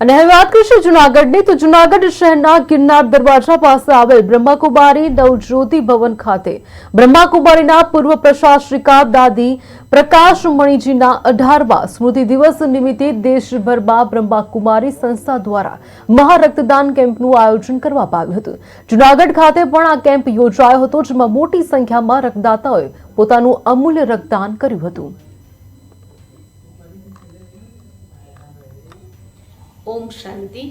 અને હવે વાત કરીશું જૂનાગઢની તો જૂનાગઢ શહેરના ગિરનાર દરવાજા પાસે આવેલ બ્રહ્માકુમારી નવજ્યોતિ ભવન ખાતે બ્રહ્માકુમારીના પૂર્વ પ્રશાસિકા દાદી પ્રકાશમણીજીના 18મા સ્મૃતિ દિવસ નિમિત્તે દેશભરમાં બ્રહ્માકુમારી સંસ્થા દ્વારા મહારક્તદાન કેમ્પનું આયોજન કરવામાં આવ્યું હતું। જૂનાગઢ ખાતે પણ આ કેમ્પ યોજાયો હતો, જેમાં મોટી સંખ્યામાં રક્તદાતાઓએ પોતાનું અમૂલ્ય રક્તદાન કર્યું હતું। ओम शांति।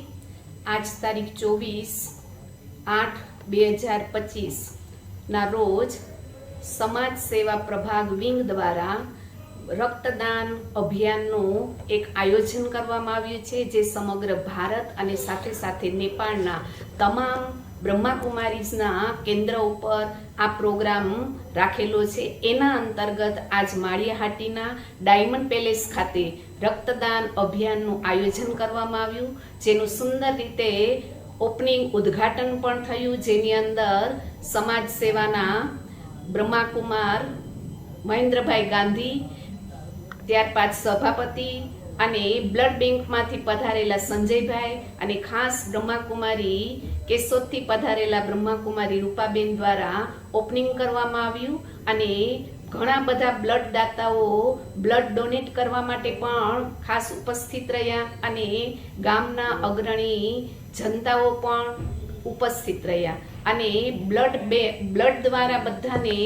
आज तारीख 24/8/2025 ना रोज समाज सेवा प्रभाग विंग द्वारा रक्तदान अभियानનું એક આયોજન કરવામાં આવ્યું છે, જે સમગ્ર ભારત અને સાથે સાથે નેપાળના તમામ બ્રહ્માકુમારીઝના કેન્દ્ર ઉપર આ પ્રોગ્રામ રાખેલો છે। એના અંતર્ગત આજ માળિયાહાટીના ડાયમંડ પેલેસ ખાતે રક્તદાન અભિયાનનું આયોજન કરવામાં આવ્યું, જેનું સુંદર રીતે ઓપનિંગ ઉદ્ઘાટન પણ થયું, જેની અંદર સમાજ સેવાના બ્રહ્માકુમાર મહેન્દ્રભાઈ ગાંધી, ત્યારબાદ સભાપતિ અને બ્લડ બેંકમાંથી પધારેલા સંજયભાઈ અને ખાસ બ્રહ્માકુમારી કેશોદથી પધારેલા બ્રહ્માકુમારી રૂપાબેન દ્વારા ઓપનિંગ કરવામાં આવ્યું અને ઘણા બધા બ્લડ દાતાઓ બ્લડ ડોનેટ કરવા માટે પણ ખાસ ઉપસ્થિત રહ્યા અને ગામના અગ્રણી જનતાઓ પણ ઉપસ્થિત રહ્યા અને બ્લડ દ્વારા બધાને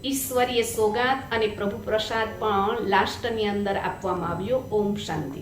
ઈશ્વરીય સોગાત અને પ્રભુ પ્રસાદ પણ લાસ્ટની અંદર આપવામાં આવ્યો। ઓમ શાંતિ।